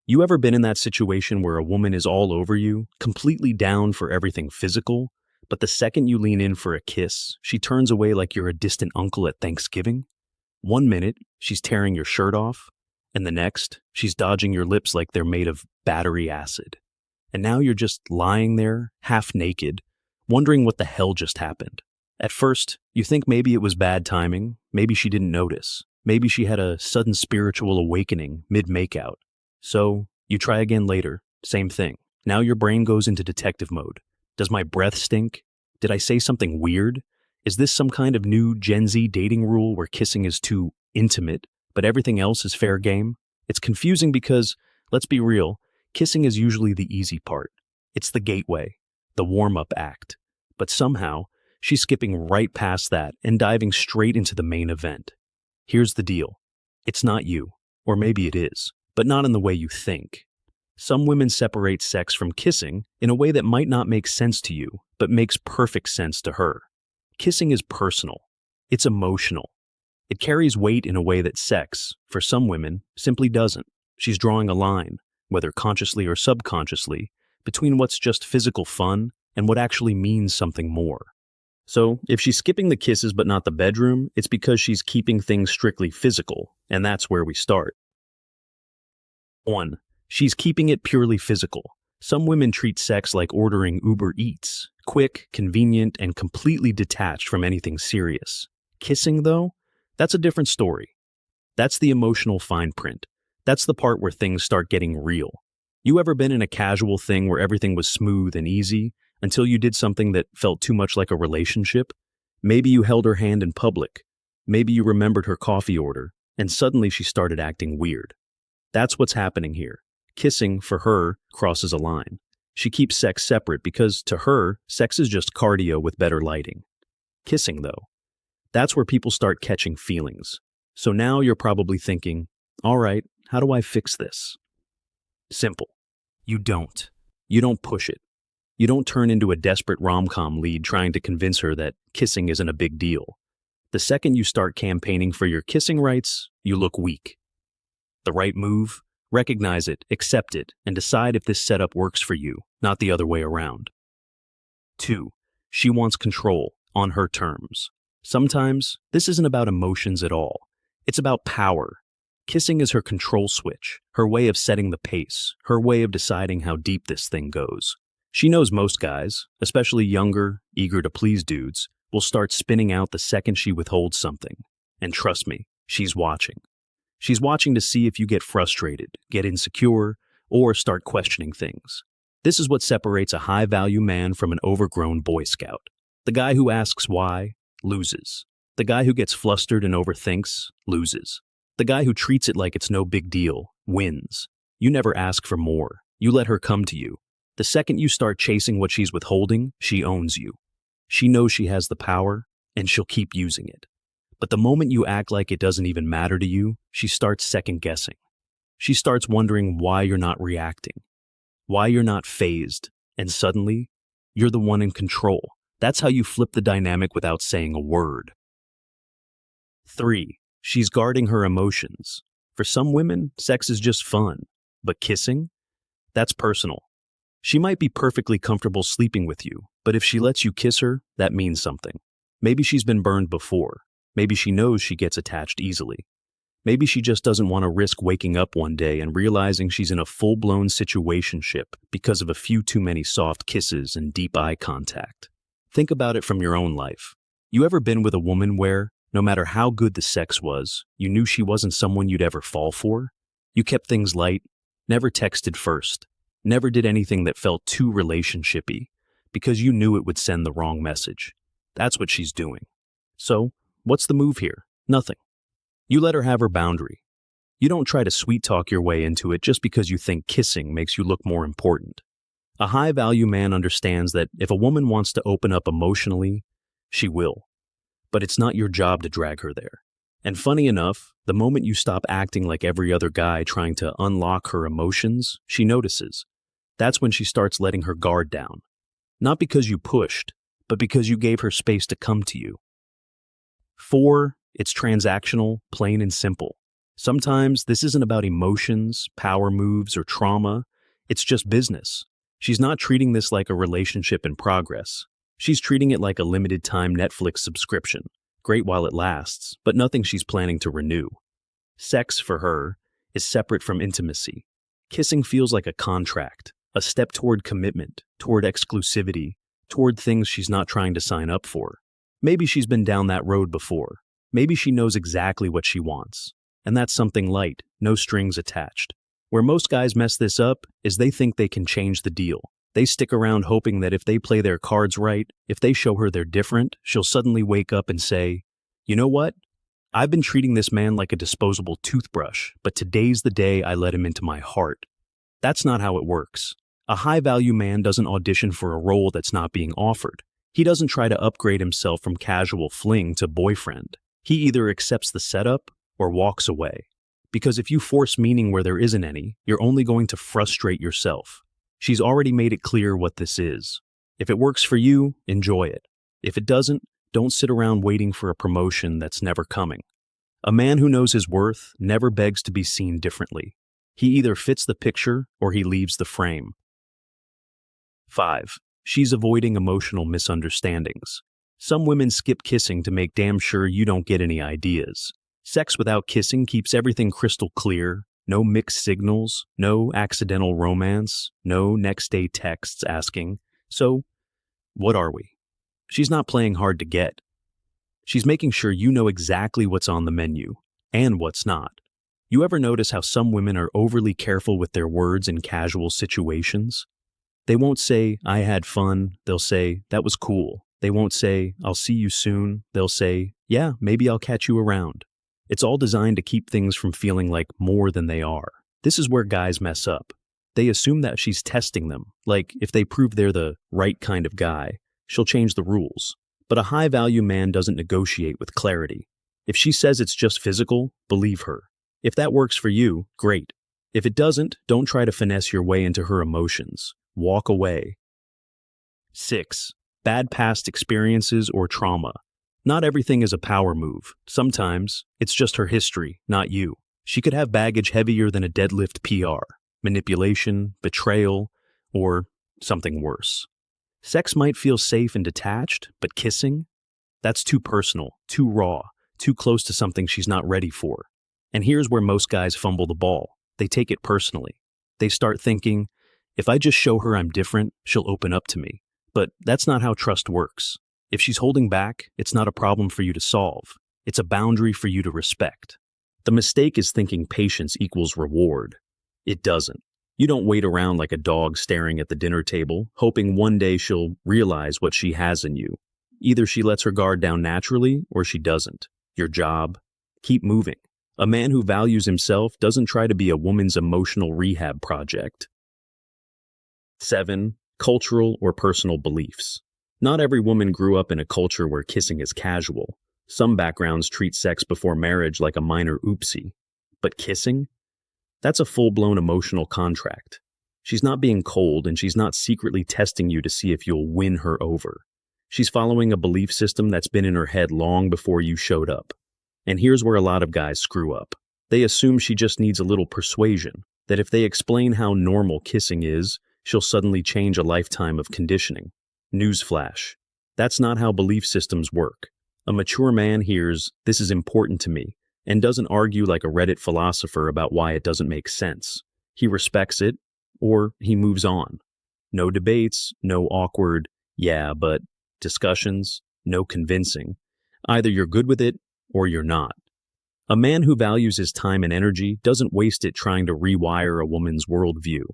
You ever been in that situation where a woman is all over you, completely down for everything physical, but the second you lean in for a kiss, she turns away like you're a distant uncle at Thanksgiving? One minute, she's tearing your shirt off, and the next, she's dodging your lips like they're made of battery acid. And now you're just lying there, half naked, wondering what the hell just happened. At first, you think maybe it was bad timing, maybe she didn't notice, maybe she had a sudden spiritual awakening mid-makeout. So, you try again later, same thing. Now your brain goes into detective mode. Does my breath stink? Did I say something weird? Is this some kind of new Gen Z dating rule where kissing is too intimate, but everything else is fair game? It's confusing because, let's be real, kissing is usually the easy part. It's the gateway, the warm-up act. But somehow, she's skipping right past that and diving straight into the main event. Here's the deal. It's not you, or maybe it is, but not in the way you think. Some women separate sex from kissing in a way that might not make sense to you, but makes perfect sense to her. Kissing is personal. It's emotional. It carries weight in a way that sex, for some women, simply doesn't. She's drawing a line, whether consciously or subconsciously, between what's just physical fun and what actually means something more. So, if she's skipping the kisses but not the bedroom, it's because she's keeping things strictly physical, and that's where we start. 1. She's keeping it purely physical. Some women treat sex like ordering Uber Eats, quick, convenient, and completely detached from anything serious. Kissing, though, that's a different story. That's the emotional fine print. That's the part where things start getting real. You ever been in a casual thing where everything was smooth and easy until you did something that felt too much like a relationship? Maybe you held her hand in public. Maybe you remembered her coffee order, and suddenly she started acting weird. That's what's happening here. Kissing, for her, crosses a line. She keeps sex separate because, to her, sex is just cardio with better lighting. Kissing, though, that's where people start catching feelings. So now you're probably thinking, all right, how do I fix this? Simple. You don't. You don't push it. You don't turn into a desperate rom-com lead trying to convince her that kissing isn't a big deal. The second you start campaigning for your kissing rights, you look weak. The right move? Recognize it, accept it, and decide if this setup works for you, not the other way around. 2. She wants control, on her terms. Sometimes, this isn't about emotions at all. It's about power. Kissing is her control switch, her way of setting the pace, her way of deciding how deep this thing goes. She knows most guys, especially younger, eager to please dudes, will start spinning out the second she withholds something. And trust me, she's watching. She's watching to see if you get frustrated, get insecure, or start questioning things. This is what separates a high-value man from an overgrown Boy Scout. The guy who asks why, loses. The guy who gets flustered and overthinks, loses. The guy who treats it like it's no big deal, wins. You never ask for more. You let her come to you. The second you start chasing what she's withholding, she owns you. She knows she has the power, and she'll keep using it. But the moment you act like it doesn't even matter to you, she starts second-guessing. She starts wondering why you're not reacting, why you're not fazed, and suddenly, you're the one in control. That's how you flip the dynamic without saying a word. 3. She's guarding her emotions. For some women, sex is just fun, but kissing? That's personal. She might be perfectly comfortable sleeping with you, but if she lets you kiss her, that means something. Maybe she's been burned before. Maybe she knows she gets attached easily. Maybe she just doesn't want to risk waking up one day and realizing she's in a full-blown situationship because of a few too many soft kisses and deep eye contact. Think about it from your own life. You ever been with a woman where, no matter how good the sex was, you knew she wasn't someone you'd ever fall for? You kept things light, never texted first, never did anything that felt too relationship-y, because you knew it would send the wrong message. That's what she's doing. So, what's the move here? Nothing. You let her have her boundary. You don't try to sweet-talk your way into it just because you think kissing makes you look more important. A high-value man understands that if a woman wants to open up emotionally, she will. But it's not your job to drag her there. And funny enough, the moment you stop acting like every other guy trying to unlock her emotions, she notices. That's when she starts letting her guard down. Not because you pushed, but because you gave her space to come to you. 4. It's transactional, plain and simple. Sometimes this isn't about emotions, power moves, or trauma. It's just business. She's not treating this like a relationship in progress. She's treating it like a limited time Netflix subscription. Great while it lasts, but nothing she's planning to renew. Sex, for her, is separate from intimacy. Kissing feels like a contract, a step toward commitment, toward exclusivity, toward things she's not trying to sign up for. Maybe she's been down that road before. Maybe she knows exactly what she wants. And that's something light, no strings attached. Where most guys mess this up is they think they can change the deal. They stick around hoping that if they play their cards right, if they show her they're different, she'll suddenly wake up and say, "You know what? I've been treating this man like a disposable toothbrush, but today's the day I let him into my heart." That's not how it works. A high-value man doesn't audition for a role that's not being offered. He doesn't try to upgrade himself from casual fling to boyfriend. He either accepts the setup or walks away. Because if you force meaning where there isn't any, you're only going to frustrate yourself. She's already made it clear what this is. If it works for you, enjoy it. If it doesn't, don't sit around waiting for a promotion that's never coming. A man who knows his worth never begs to be seen differently. He either fits the picture or he leaves the frame. 5. She's avoiding emotional misunderstandings. Some women skip kissing to make damn sure you don't get any ideas. Sex without kissing keeps everything crystal clear. No mixed signals, no accidental romance, no next day texts asking, "So, what are we?" She's not playing hard to get. She's making sure you know exactly what's on the menu and what's not. You ever notice how some women are overly careful with their words in casual situations? They won't say, "I had fun." They'll say, "That was cool." They won't say, "I'll see you soon." They'll say, "Yeah, maybe I'll catch you around." It's all designed to keep things from feeling like more than they are. This is where guys mess up. They assume that she's testing them, like if they prove they're the right kind of guy, she'll change the rules. But a high-value man doesn't negotiate with clarity. If she says it's just physical, believe her. If that works for you, great. If it doesn't, don't try to finesse your way into her emotions. Walk away. 6. Bad past experiences or trauma. Not everything is a power move. Sometimes, it's just her history, not you. She could have baggage heavier than a deadlift PR, manipulation, betrayal, or something worse. Sex might feel safe and detached, but kissing? That's too personal, too raw, too close to something she's not ready for. And here's where most guys fumble the ball. They take it personally. They start thinking, if I just show her I'm different, she'll open up to me. But that's not how trust works. If she's holding back, it's not a problem for you to solve. It's a boundary for you to respect. The mistake is thinking patience equals reward. It doesn't. You don't wait around like a dog staring at the dinner table, hoping one day she'll realize what she has in you. Either she lets her guard down naturally, or she doesn't. Your job? Keep moving. A man who values himself doesn't try to be a woman's emotional rehab project. 7. Cultural or personal beliefs. Not every woman grew up in a culture where kissing is casual. Some backgrounds treat sex before marriage like a minor oopsie. But kissing? That's a full-blown emotional contract. She's not being cold, and she's not secretly testing you to see if you'll win her over. She's following a belief system that's been in her head long before you showed up. And here's where a lot of guys screw up. They assume she just needs a little persuasion, that if they explain how normal kissing is, she'll suddenly change a lifetime of conditioning. Newsflash. That's not how belief systems work. A mature man hears, "This is important to me," and doesn't argue like a Reddit philosopher about why it doesn't make sense. He respects it, or he moves on. No debates, no awkward, "yeah, but" discussions, no convincing. Either you're good with it, or you're not. A man who values his time and energy doesn't waste it trying to rewire a woman's worldview.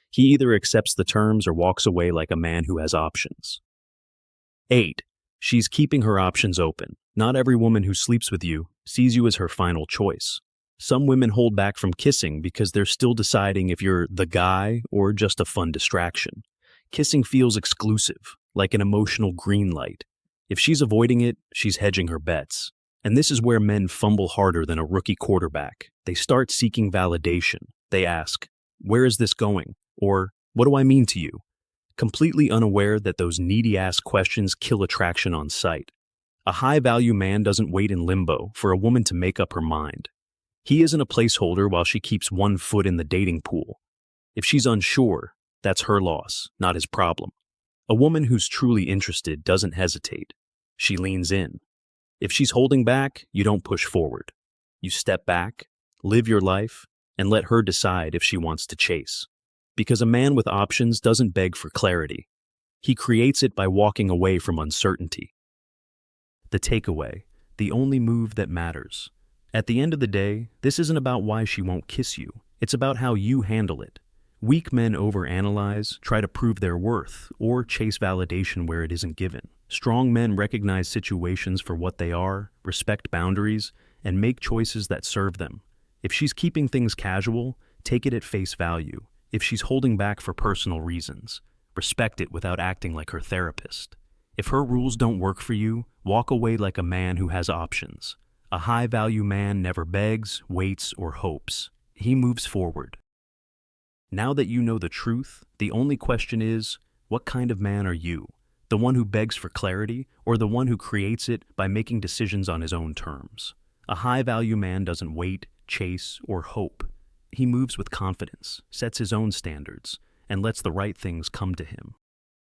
He either accepts the terms or walks away like a man who has options. 8. She's keeping her options open. Not every woman who sleeps with you sees you as her final choice. Some women hold back from kissing because they're still deciding if you're the guy or just a fun distraction. Kissing feels exclusive, like an emotional green light. If she's avoiding it, she's hedging her bets. And this is where men fumble harder than a rookie quarterback. They start seeking validation. They ask, "Where is this going?" Or, "What do I mean to you?" Completely unaware that those needy-ass questions kill attraction on sight. A high-value man doesn't wait in limbo for a woman to make up her mind. He isn't a placeholder while she keeps one foot in the dating pool. If she's unsure, that's her loss, not his problem. A woman who's truly interested doesn't hesitate. She leans in. If she's holding back, you don't push forward. You step back, live your life, and let her decide if she wants to chase. Because a man with options doesn't beg for clarity. He creates it by walking away from uncertainty. The takeaway, the only move that matters. At the end of the day, this isn't about why she won't kiss you. It's about how you handle it. Weak men overanalyze, try to prove their worth, or chase validation where it isn't given. Strong men recognize situations for what they are, respect boundaries, and make choices that serve them. If she's keeping things casual, take it at face value. If she's holding back for personal reasons, respect it without acting like her therapist. If her rules don't work for you, walk away like a man who has options. A high-value man never begs, waits, or hopes. He moves forward. Now that you know the truth, the only question is, what kind of man are you? The one who begs for clarity, or the one who creates it by making decisions on his own terms? A high-value man doesn't wait, chase, or hope. He moves with confidence, sets his own standards, and lets the right things come to him.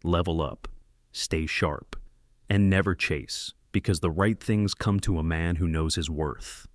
Level up, stay sharp, and never chase, because the right things come to a man who knows his worth.